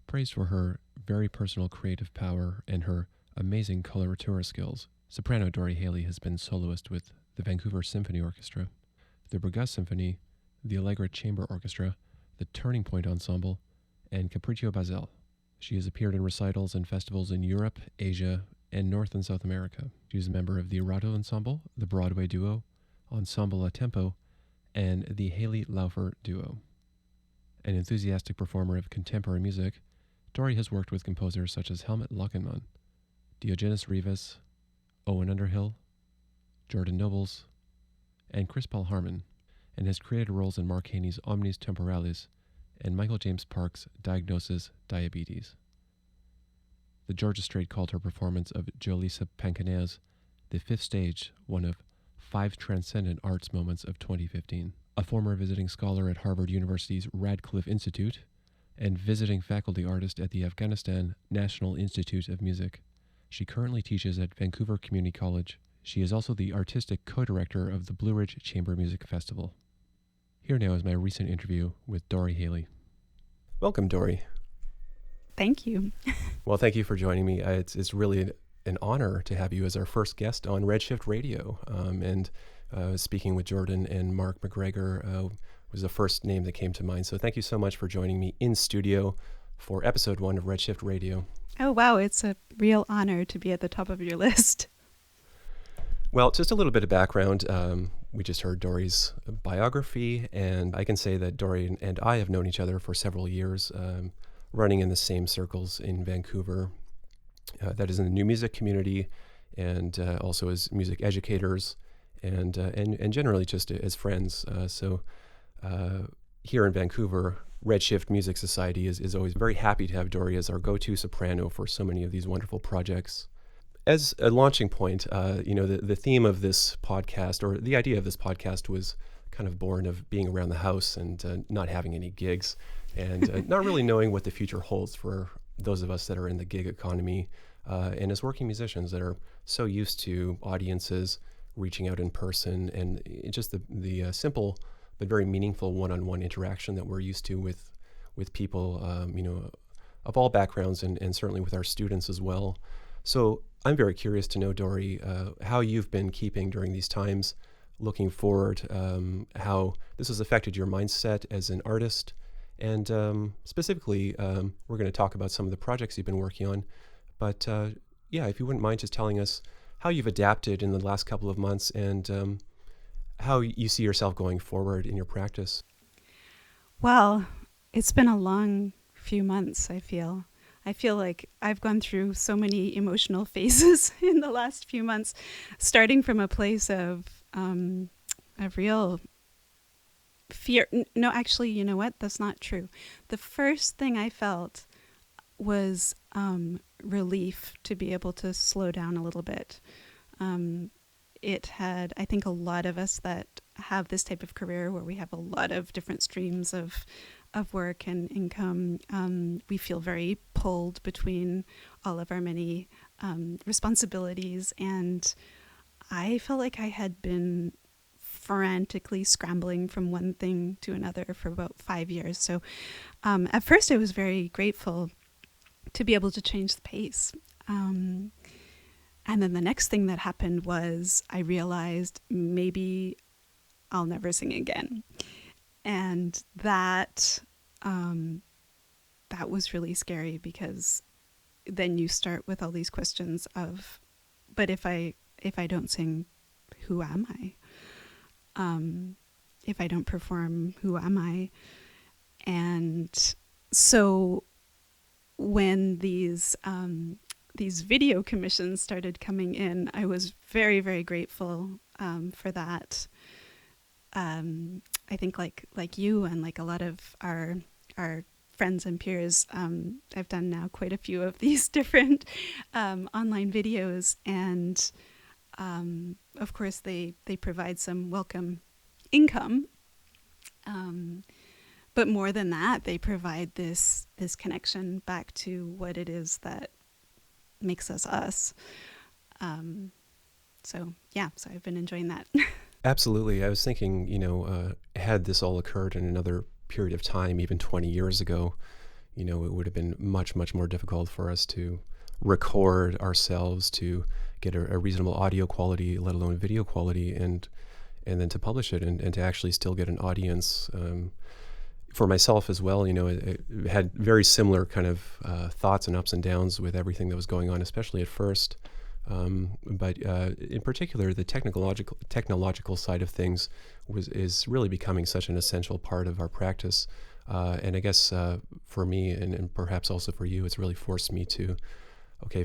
Praised for her very personal creative power and her amazing coloratura skills, soprano Dorothea Hayley has been soloist with the Vancouver Symphony Orchestra, the Burgos Symphony, the Allegra Chamber Orchestra, the Turning Point Ensemble, and Capriccio Basel. She has appeared in recitals and festivals in Europe, Asia, and North and South America. She is a member of the Erato Ensemble, the Broadway Duo, Ensemble a Tempo, and the Haley Laufer Duo. An enthusiastic performer of contemporary music, Dory has worked with composers such as Helmut Lachenmann, Diogenes Rivas, Owen Underhill, Jordan Nobles, and Chris Paul Harmon, and has created roles in Mark Haney's Omnis Temporalis and Michael James Park's Diagnosis Diabetes. The Georgia Strait called her performance of Jolisa Pancanea's The Fifth Stage one of 5 transcendent arts moments of 2015. A former visiting scholar at Harvard University's Radcliffe Institute and visiting faculty artist at the Afghanistan National Institute of Music, she currently teaches at Vancouver Community College. She is also the artistic co-director of the Blue Ridge Chamber Music Festival. Here now is my recent interview with Dory Hayley. Welcome, Dory. Thank you. Well, thank you for joining me. It's really an honor to have you as our first guest on Redshift Radio. Speaking with Jordan and Mark McGregor was the first name that came to mind. So thank you so much for joining me in studio for episode 1 of Redshift Radio. Oh, wow. It's a real honor to be at the top of your list. Well, just a little bit of background. We just heard Dory's biography, and I can say that Dory and I have known each other for several years, running in the same circles in Vancouver. That is in the new music community, and also as music educators, and generally just as friends. So here in Vancouver, Redshift Music Society is always very happy to have Dory as our go-to soprano for so many of these wonderful projects. As a launching point, the theme of this podcast, or the idea of this podcast, was kind of born of being around the house and not having any gigs, and not really knowing what the future holds for those of us that are in the gig economy, and as working musicians that are so used to audiences reaching out in person, and just the simple but very meaningful one-on-one interaction that we're used to with people, of all backgrounds, and certainly with our students as well. So I'm very curious to know, Dory, how you've been keeping during these times, looking forward, how this has affected your mindset as an artist, and specifically, we're going to talk about some of the projects you've been working on. But if you wouldn't mind just telling us how you've adapted in the last couple of months, and how you see yourself going forward in your practice. Well, it's been a long few months, I feel. I feel like I've gone through so many emotional phases in the last few months, starting from a place of real fear. No, actually, you know what? That's not true. The first thing I felt was relief to be able to slow down a little bit. I think a lot of us that have this type of career where we have a lot of different streams of work and income, we feel very pulled between all of our many responsibilities. And I felt like I had been frantically scrambling from one thing to another for about 5 years. So at first I was very grateful to be able to change the pace. And then the next thing that happened was I realized maybe I'll never sing again. And that was really scary, because then you start with all these questions of, but if I don't sing, who am I? If I don't perform, who am I? And so when these video commissions started coming in, I was very, very grateful for that. I think like you and like a lot of our friends and peers, I've done now quite a few of these different online videos, and of course they provide some welcome income. But more than that, they provide this connection back to what it is that makes us us. So I've been enjoying that. Absolutely. I was thinking, had this all occurred in another period of time, even 20 years ago, it would have been much, much more difficult for us to record ourselves, to get a reasonable audio quality, let alone video quality, and then to publish it and to actually still get an audience. For myself as well, it had very similar kind of thoughts and ups and downs with everything that was going on, especially at first. But in particular, the technological side of things is really becoming such an essential part of our practice. And I guess for me, and perhaps also for you, it's really forced me to,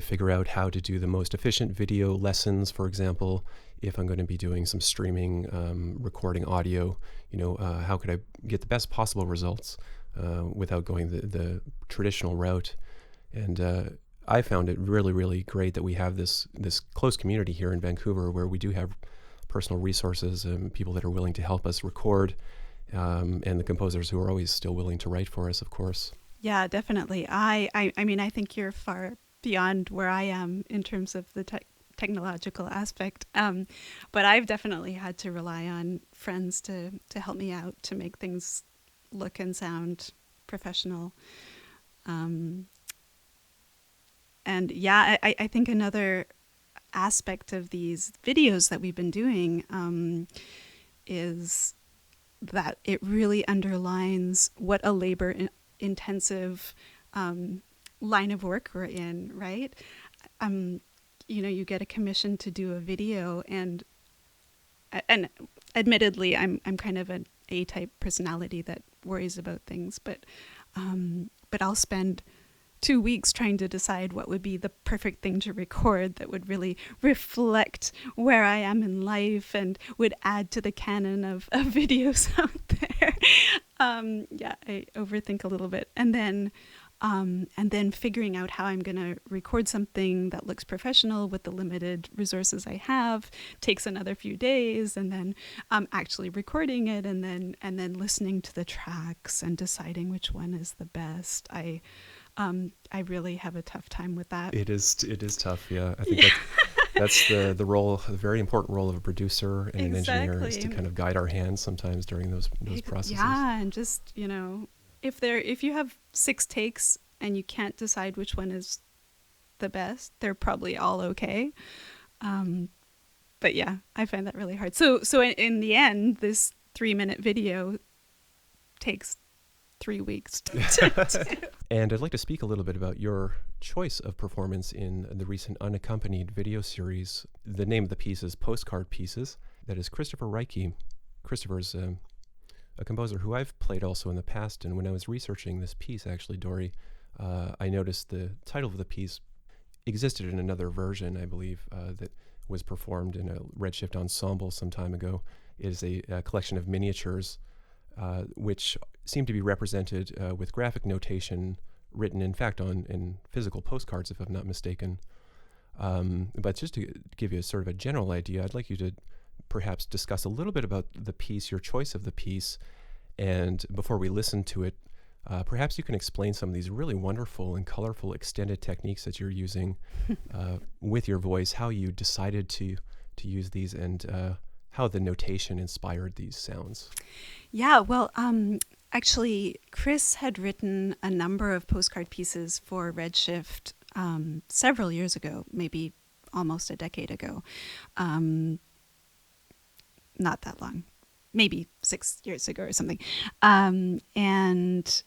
figure out how to do the most efficient video lessons, for example. If I'm going to be doing some streaming, recording audio, how could I get the best possible results without going the traditional route? And I found it really, really great that we have this close community here in Vancouver where we do have personal resources and people that are willing to help us record, and the composers who are always still willing to write for us, of course. Yeah, definitely. I mean, I think you're far beyond where I am in terms of the technological aspect. But I've definitely had to rely on friends to help me out to make things look and sound professional. And yeah, I think another aspect of these videos that we've been doing is that it really underlines what a labor-intensive line of work we're in, right? You get a commission to do a video, and admittedly, I'm kind of an A-type personality that worries about things, but I'll spend 2 weeks trying to decide what would be the perfect thing to record that would really reflect where I am in life and would add to the canon of videos out there. Yeah, I overthink a little bit, and then figuring out how I'm going to record something that looks professional with the limited resources I have takes another few days, and then actually recording it, and then listening to the tracks and deciding which one is the best. I really have a tough time with that. It is tough, yeah. I think that's the role, the very important role of a producer and an engineer, is to kind of guide our hands sometimes during those processes. Yeah, and just, if you have 6 takes and you can't decide which one is the best, they're probably all okay. But yeah, I find that really hard. So in the end, this 3-minute video takes 3 weeks to do. And I'd like to speak a little bit about your choice of performance in the recent Unaccompanied video series. The name of the piece is Postcard Pieces. That is Christopher Reiche. Christopher's a composer who I've played also in the past, and when I was researching this piece, actually, Dory, I noticed the title of the piece existed in another version, I believe, that was performed in a Redshift ensemble some time ago. It is a collection of miniatures which seem to be represented with graphic notation written, in fact, in physical postcards, if I'm not mistaken. But just to give you a sort of a general idea, I'd like you to perhaps discuss a little bit about the piece, your choice of the piece, and before we listen to it, perhaps you can explain some of these really wonderful and colorful extended techniques that you're using with your voice, how you decided to use these, and how the notation inspired these sounds. Yeah, well, actually, Chris had written a number of postcard pieces for Redshift several years ago, maybe almost a decade ago. Not that long, maybe 6 years ago or something. And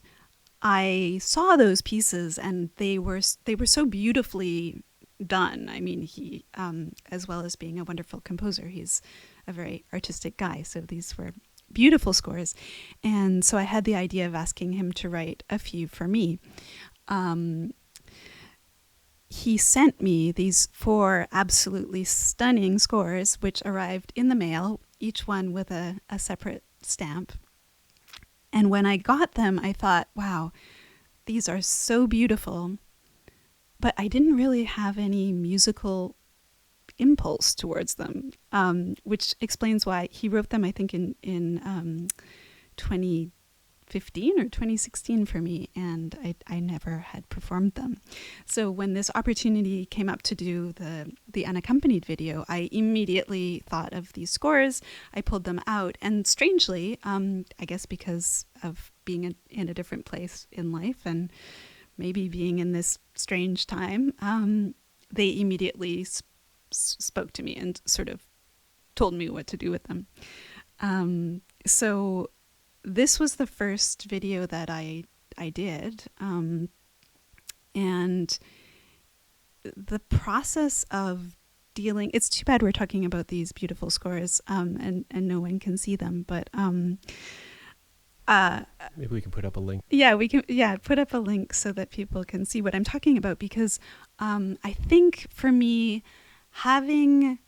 I saw those pieces, and they were so beautifully done. I mean, he, as well as being a wonderful composer, he's a very artistic guy. So these were beautiful scores. And so I had the idea of asking him to write a few for me. He sent me these 4 absolutely stunning scores, which arrived in the mail, each one with a separate stamp. And when I got them, I thought, wow, these are so beautiful, but I didn't really have any musical impulse towards them, which explains why he wrote them, I think, in 2015 or 2016 for me, and I never had performed them. So when this opportunity came up to do the unaccompanied video, I immediately thought of these scores. I pulled them out, and strangely, I guess because of being in a different place in life and maybe being in this strange time, they immediately spoke to me and sort of told me what to do with them. So this was the first video that I did. And the process of dealing, it's too bad we're talking about these beautiful scores and no one can see them, but maybe we can put up a link. Yeah, we can. Yeah, put up a link so that people can see what I'm talking about, because I think for me, having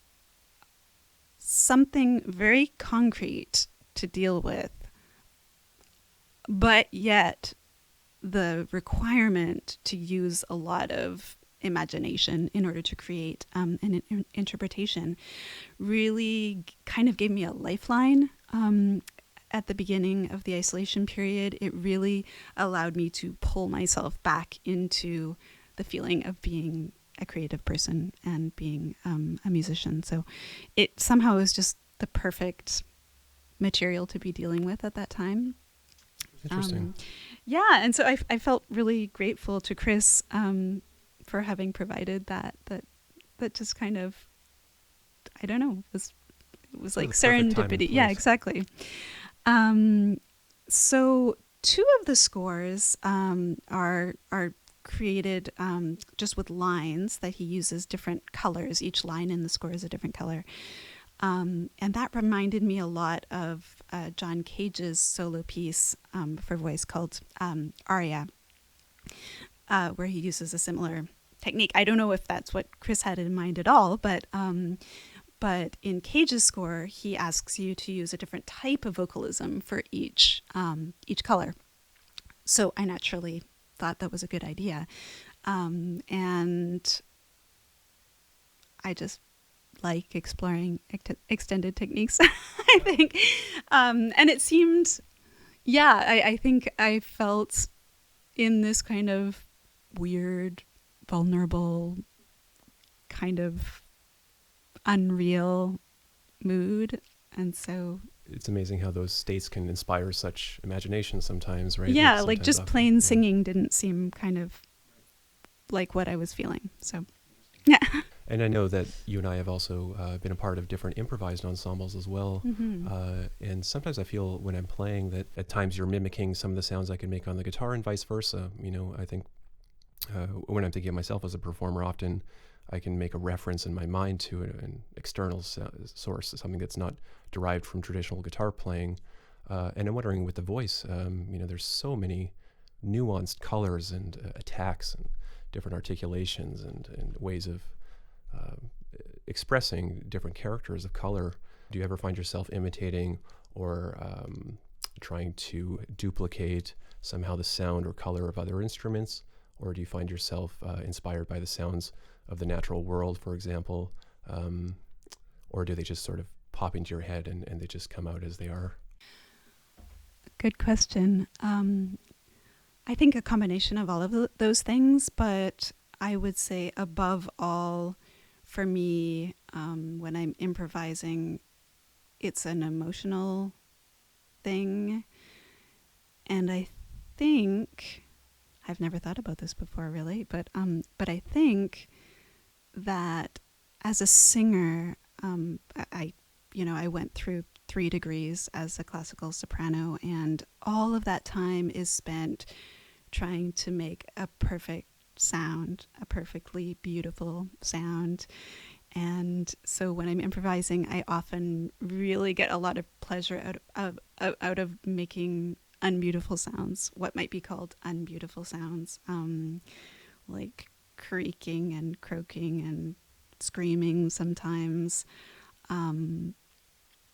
something very concrete to deal with, but yet the requirement to use a lot of imagination in order to create an interpretation really kind of gave me a lifeline. At the beginning of the isolation period, it really allowed me to pull myself back into the feeling of being a creative person and being a musician. So it somehow was just the perfect material to be dealing with at that time. Interesting. Yeah, and so I felt really grateful to Chris for having provided that just kind of, I don't know, was like serendipity. Yeah, exactly. So two of the scores are created just with lines that he uses different colors. Each line in the score is a different color. And that reminded me a lot of John Cage's solo piece for voice called Aria, where he uses a similar technique. I don't know if that's what Chris had in mind at all, but in Cage's score, he asks you to use a different type of vocalism for each color. So I naturally thought that was a good idea. And I just like exploring extended techniques, I think. And it seemed, I think I felt in this kind of weird, vulnerable, kind of unreal mood. And so it's amazing how those states can inspire such imagination sometimes, right? Yeah, like just plain singing didn't seem kind of like what I was feeling. So, yeah. And I know that you and I have also been a part of different improvised ensembles as well. Mm-hmm. And sometimes I feel when I'm playing that at times you're mimicking some of the sounds I can make on the guitar and vice versa. You know, I think when I'm thinking of myself as a performer, often I can make a reference in my mind to an external source, something that's not derived from traditional guitar playing. And I'm wondering with the voice, there's so many nuanced colors and attacks and different articulations and ways of expressing different characters of color. Do you ever find yourself imitating or trying to duplicate somehow the sound or color of other instruments? Or do you find yourself inspired by the sounds of the natural world, for example? Or do they just sort of pop into your head and they just come out as they are? Good question. I think a combination of all of those things, but I would say above all, for me, when I'm improvising, it's an emotional thing. And I think, I've never thought about this before really, but I think that as a singer, I went through 3 degrees as a classical soprano, and all of that time is spent trying to make a perfect sound, a perfectly beautiful sound. And so when I'm improvising, I often really get a lot of pleasure out of making unbeautiful sounds, what might be called unbeautiful sounds, like creaking and croaking and screaming sometimes,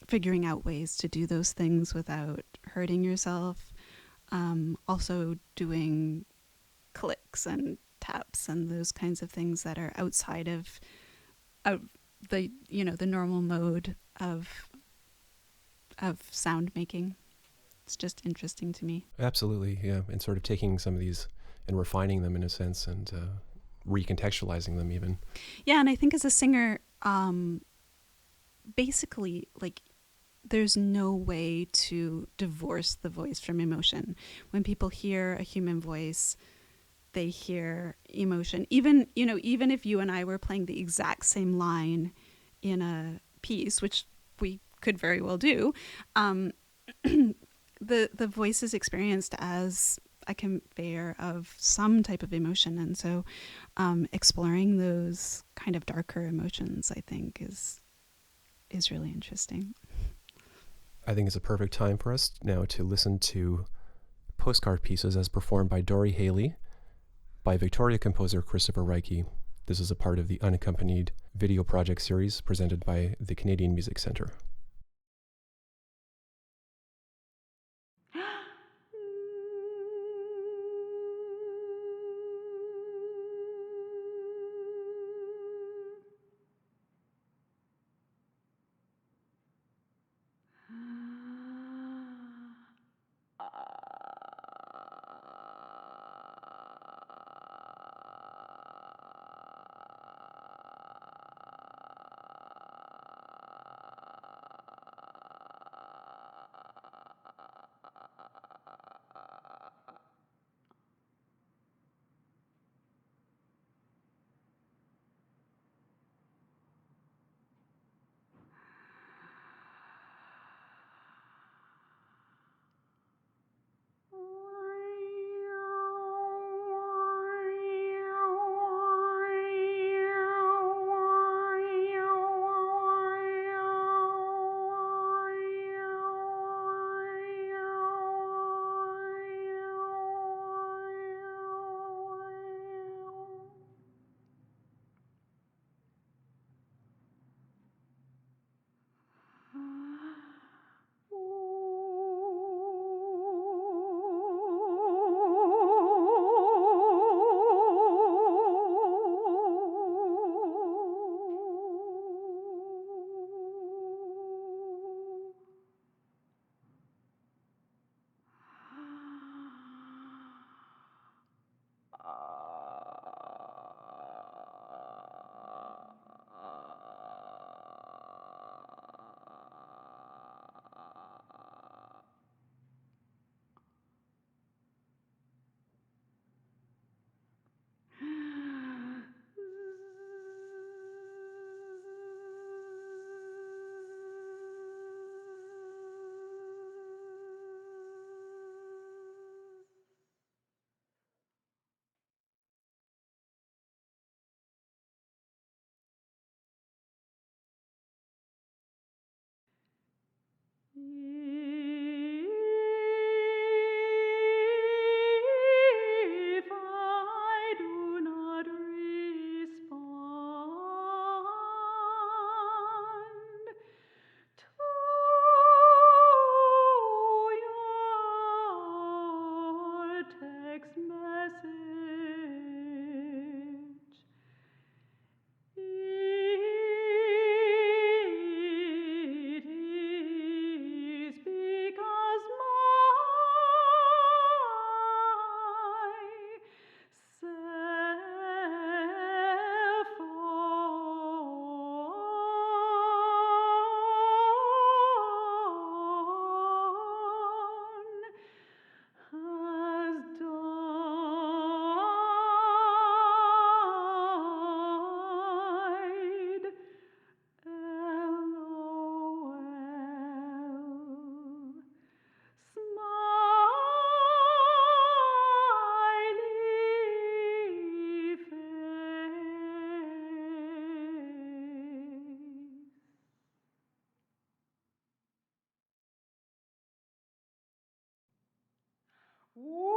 figuring out ways to do those things without hurting yourself, also doing clicks and taps and those kinds of things that are outside of the normal mode of sound making. It's just interesting to me. Absolutely, yeah. And sort of taking some of these and refining them in a sense and recontextualizing them even. Yeah, and I think as a singer, basically, like, there's no way to divorce the voice from emotion. When people hear a human voice, they hear emotion. Even, even if you and I were playing the exact same line in a piece, which we could very well do, the voice is experienced as a conveyor of some type of emotion. And so exploring those kind of darker emotions, I think, is really interesting. I think it's a perfect time for us now to listen to Postcard pieces as performed by Dory Hayley, by Victoria composer Christopher Reiche. This is a part of the Unaccompanied video project series presented by the Canadian Music Centre. If I do not respond to your text message, it is because my cell phone has died. LOL. Smiley face. Woo!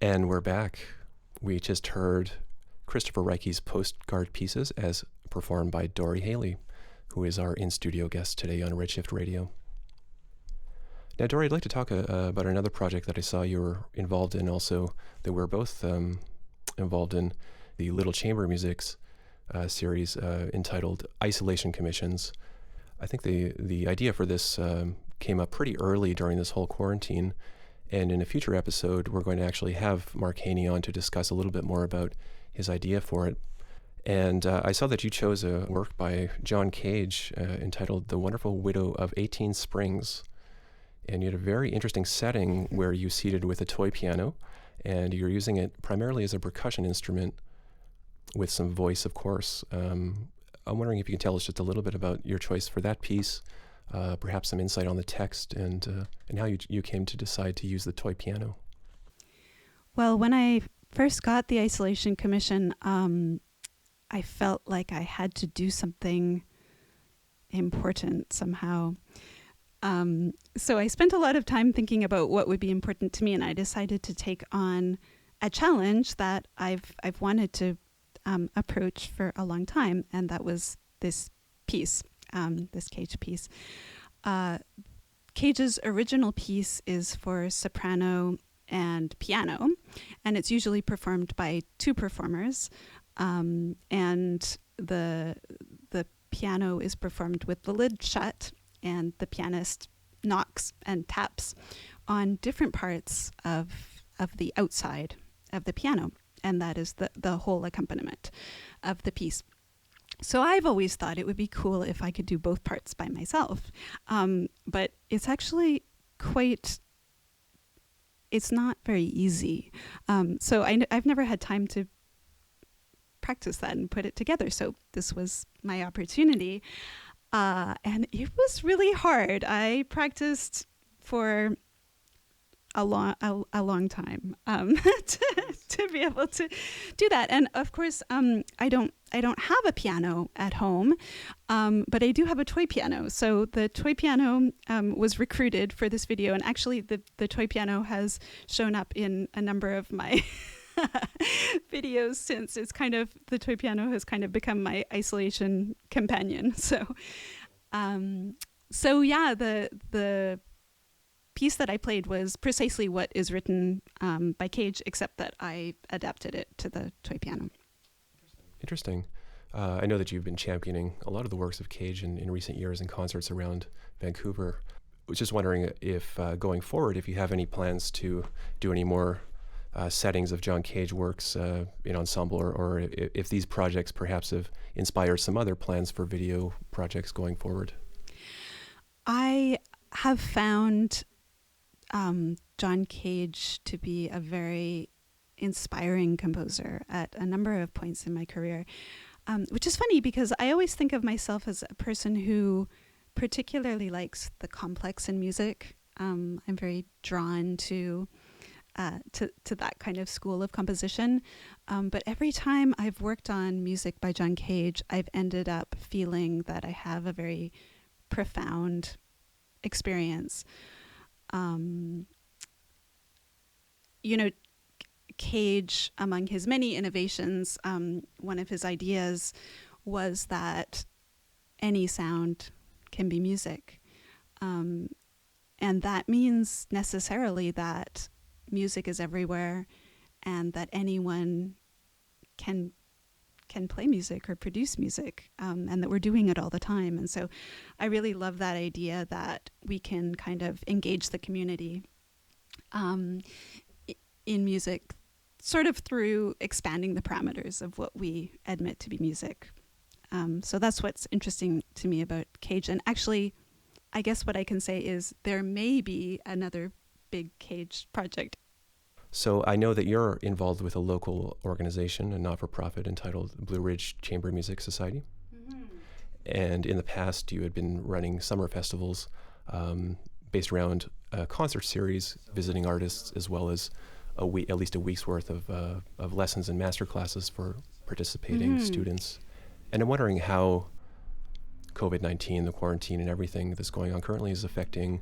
And we're back. We just heard Christopher Reiche's Postcard pieces as performed by Dorothea Hayley, who is our in-studio guest today on Redshift Radio. Now, Dory, I'd like to talk about another project that I saw you were involved in also, that we're both involved in, the Little Chamber Music's series entitled Isolation Commissions. I think the idea for this came up pretty early during this whole quarantine, And in a future episode, we're going to actually have Mark Haney on to discuss a little bit more about his idea for it. And I saw that you chose a work by John Cage entitled The Wonderful Widow of 18 Springs. And you had a very interesting setting where you seated with a toy piano, and you're using it primarily as a percussion instrument with some voice, of course. I'm wondering if you can tell us just a little bit about your choice for that piece, perhaps some insight on the text, and how you came to decide to use the toy piano. Well, when I first got the isolation commission, I felt like I had to do something important somehow. So I spent a lot of time thinking about what would be important to me, and I decided to take on a challenge that I've wanted to approach for a long time, and that was this piece, this Cage piece. Cage's original piece is for soprano and piano, and it's usually performed by two performers, and the piano is performed with the lid shut, and the pianist knocks and taps on different parts of the outside of the piano, and that is the whole accompaniment of the piece. So I've always thought it would be cool if I could do both parts by myself, but it's actually it's not very easy. So I've never had time to practice that and put it together, so this was my opportunity. And it was really hard. I practiced for a long time to be able to do that. And of course, I don't have a piano at home, but I do have a toy piano. So the toy piano was recruited for this video, and actually the toy piano has shown up in a number of my videos since. The toy piano has kind of become my isolation companion. So yeah, the piece that I played was precisely what is written by Cage, except that I adapted it to the toy piano. Interesting. I know that you've been championing a lot of the works of Cage in recent years in concerts around Vancouver. I was just wondering if going forward, if you have any plans to do any more settings of John Cage works in ensemble, or if these projects perhaps have inspired some other plans for video projects going forward. I have found John Cage to be a very inspiring composer at a number of points in my career, which is funny because I always think of myself as a person who particularly likes the complex in music. I'm very drawn to that kind of school of composition. But every time I've worked on music by John Cage, I've ended up feeling that I have a very profound experience. Cage, among his many innovations, one of his ideas was that any sound can be music. And that means necessarily that music is everywhere, and that anyone can play music or produce music, and that we're doing it all the time. And so I really love that idea that we can kind of engage the community in music, sort of through expanding the parameters of what we admit to be music. So that's what's interesting to me about Cage. And actually, I guess what I can say is there may be another big Cage project. So I know that you're involved with a local organization, a not-for-profit entitled Blue Ridge Chamber Music Society. Mm-hmm. And in the past, you had been running summer festivals based around a concert series, visiting artists, as well as at least a week's worth of lessons and master classes for participating students. And I'm wondering how COVID-19, the quarantine and everything that's going on currently is affecting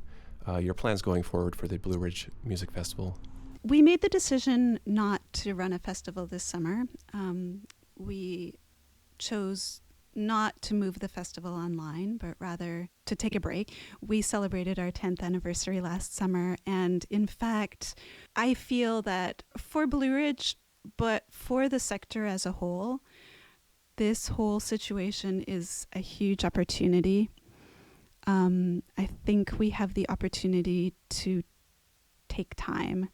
your plans going forward for the Blue Ridge Music Festival. We made the decision not to run a festival this summer. We chose not to move the festival online, but rather to take a break. We celebrated our 10th anniversary last summer, and in fact, I feel that for Blue Ridge, but for the sector as a whole, this whole situation is a huge opportunity. I think we have the opportunity to take time.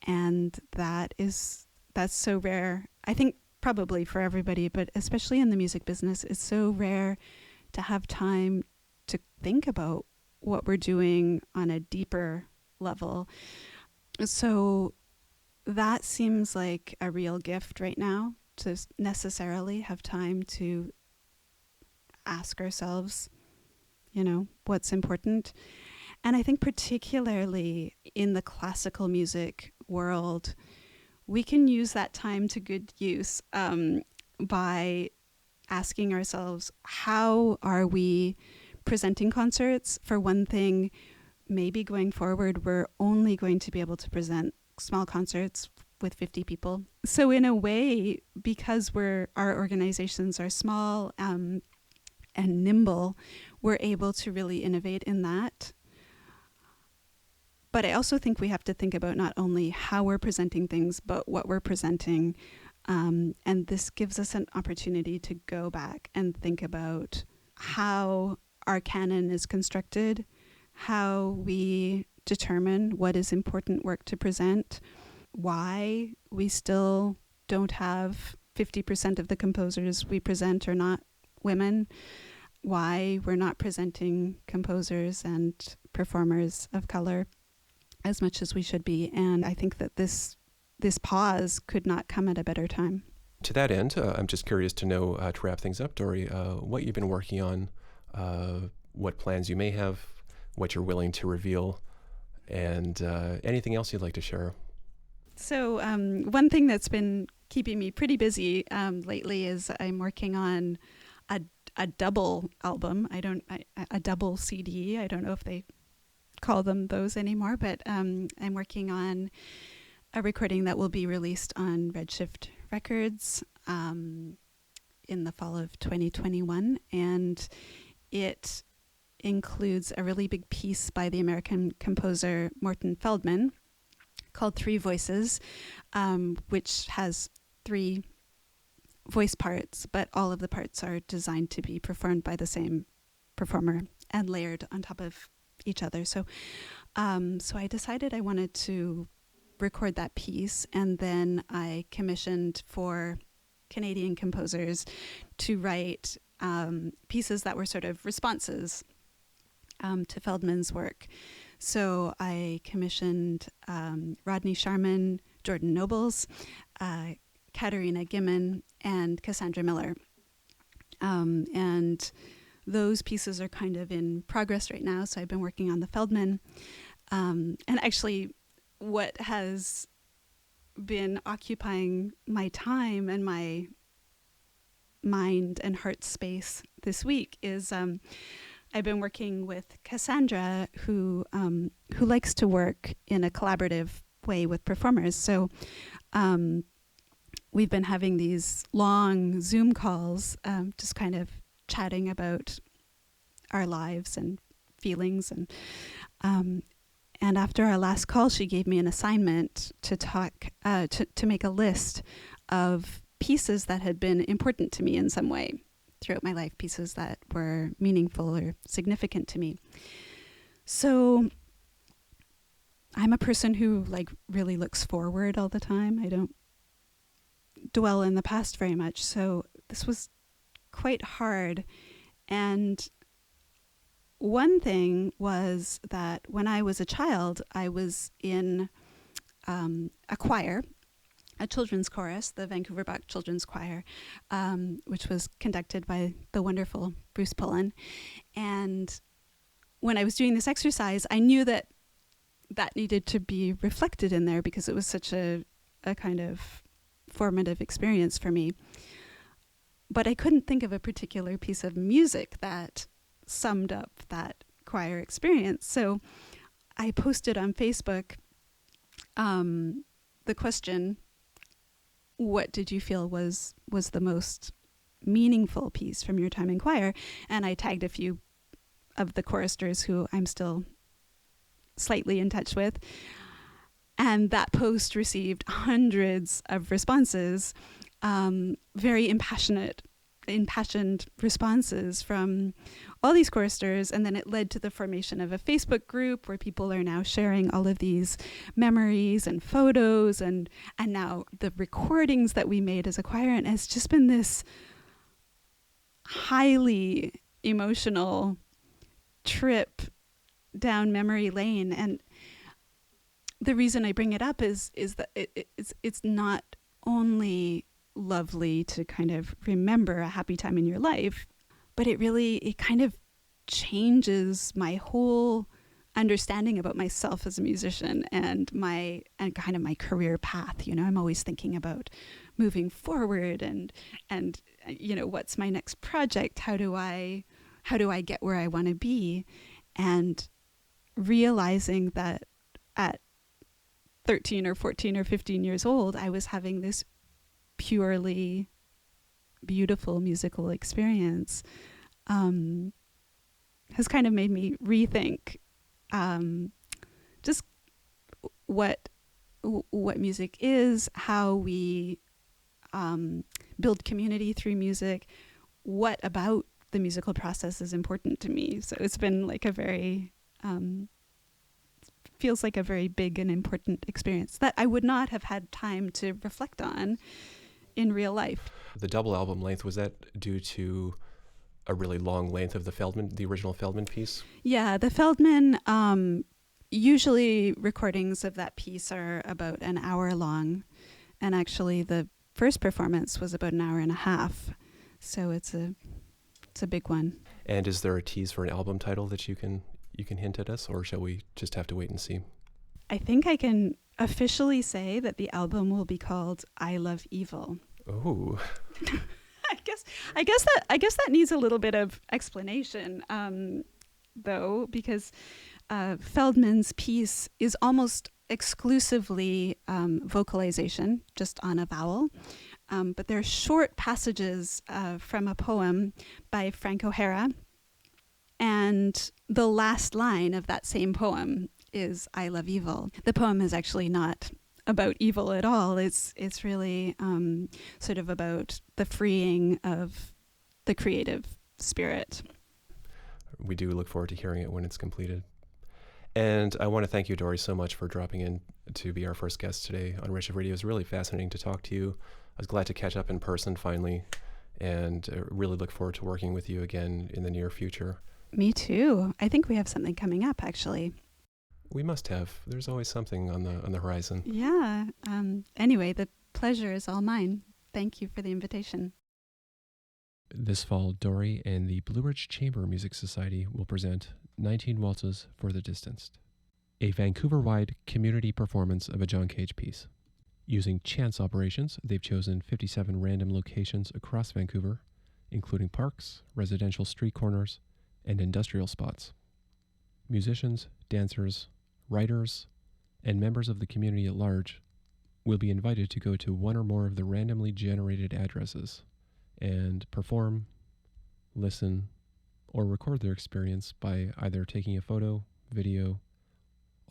And that's so rare. I think probably for everybody, but especially in the music business, it's so rare to have time to think about what we're doing on a deeper level. So that seems like a real gift right now, to necessarily have time to ask ourselves, what's important. And I think particularly in the classical music world, we can use that time to good use by asking ourselves, how are we presenting concerts? For one thing, maybe going forward, we're only going to be able to present small concerts with 50 people. So in a way, because our organizations are small and nimble, we're able to really innovate in that. But I also think we have to think about not only how we're presenting things, but what we're presenting. And this gives us an opportunity to go back and think about how our canon is constructed, how we determine what is important work to present, why we still don't have 50% of the composers we present are not women, why we're not presenting composers and performers of color as much as we should be. And I think that this pause could not come at a better time. To that end, I'm just curious to know, to wrap things up, Dory, what you've been working on, what plans you may have, what you're willing to reveal, and anything else you'd like to share. So one thing that's been keeping me pretty busy lately is I'm working on a double album. A double CD. I don't know if they call them those anymore, but I'm working on a recording that will be released on Redshift Records in the fall of 2021, and it includes a really big piece by the American composer Morton Feldman called 3 Voices, which has 3 voice parts, but all of the parts are designed to be performed by the same performer and layered on top of each other. So I decided I wanted to record that piece, and then I commissioned 4 Canadian composers to write pieces that were sort of responses to Feldman's work. So I commissioned Rodney Sharman, Jordan Nobles, Katerina Gimmon, and Cassandra Miller. And those pieces are kind of in progress right now. So I've been working on the Feldman. And actually, what has been occupying my time and my mind and heart space this week is I've been working with Cassandra, who likes to work in a collaborative way with performers. So we've been having these long Zoom calls, just kind of chatting about our lives and feelings. And after our last call, she gave me an assignment to talk, to make a list of pieces that had been important to me in some way throughout my life, pieces that were meaningful or significant to me. So I'm a person who really looks forward all the time. I don't dwell in the past very much. So this was quite hard. And one thing was that when I was a child, I was in a choir, a children's chorus, the Vancouver Bach Children's Choir, which was conducted by the wonderful Bruce Pullen. And when I was doing this exercise, I knew that needed to be reflected in there because it was such a kind of formative experience for me. But I couldn't think of a particular piece of music that summed up that choir experience. So I posted on Facebook the question, what did you feel was the most meaningful piece from your time in choir? And I tagged a few of the choristers who I'm still slightly in touch with. And that post received hundreds of responses, very impassionate impassioned responses from all these choristers, and then it led to the formation of a Facebook group where people are now sharing all of these memories and photos and now the recordings that we made as a choir, and it's just been this highly emotional trip down memory lane. And the reason I bring it up is that it's not only lovely to kind of remember a happy time in your life, but it kind of changes my whole understanding about myself as a musician and kind of my career path. You know, I'm always thinking about moving forward and you know, what's my next project? How do I get where I want to be? And realizing that at 13 or 14 or 15 years old, I was having this purely beautiful musical experience, has kind of made me rethink just what music is, how we build community through music, what about the musical process is important to me. So it's been like a very feels like a very big and important experience that I would not have had time to reflect on in real life. The double album length, was that due to a really long length of the original Feldman piece? Yeah, the Feldman, usually recordings of that piece are about an hour long. And actually the first performance was about an hour and a half. So it's a big one. And is there a tease for an album title that you can hint at us, or shall we just have to wait and see? I think I can officially say that the album will be called I Love Evil. Oh. I guess that needs a little bit of explanation, though, because Feldman's piece is almost exclusively vocalization, just on a vowel. But there are short passages from a poem by Frank O'Hara, and the last line of that same poem is I Love Evil. The poem is actually not about evil at all. It's really sort of about the freeing of the creative spirit. We do look forward to hearing it when it's completed. And I want to thank you, Dory, so much for dropping in to be our first guest today on Reiche Radio. It was really fascinating to talk to you. I was glad to catch up in person finally, and really look forward to working with you again in the near future. Me too. I think we have something coming up, actually. We must have. There's always something on the horizon. Yeah. Anyway, the pleasure is all mine. Thank you for the invitation. This fall, Dory and the Blue Ridge Chamber Music Society will present 19 Waltzes for the Distanced, a Vancouver-wide community performance of a John Cage piece. Using chance operations, they've chosen 57 random locations across Vancouver, including parks, residential street corners, and industrial spots. Musicians, dancers, writers, and members of the community at large will be invited to go to one or more of the randomly generated addresses and perform, listen, or record their experience by either taking a photo, video,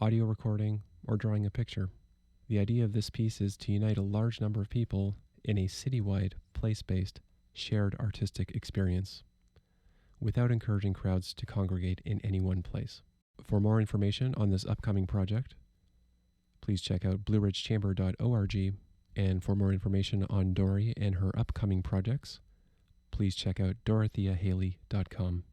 audio recording, or drawing a picture. The idea of this piece is to unite a large number of people in a citywide, place-based, shared artistic experience, without encouraging crowds to congregate in any one place. For more information on this upcoming project, please check out blueridgechamber.org, and for more information on Dory and her upcoming projects, please check out dorotheahayley.com.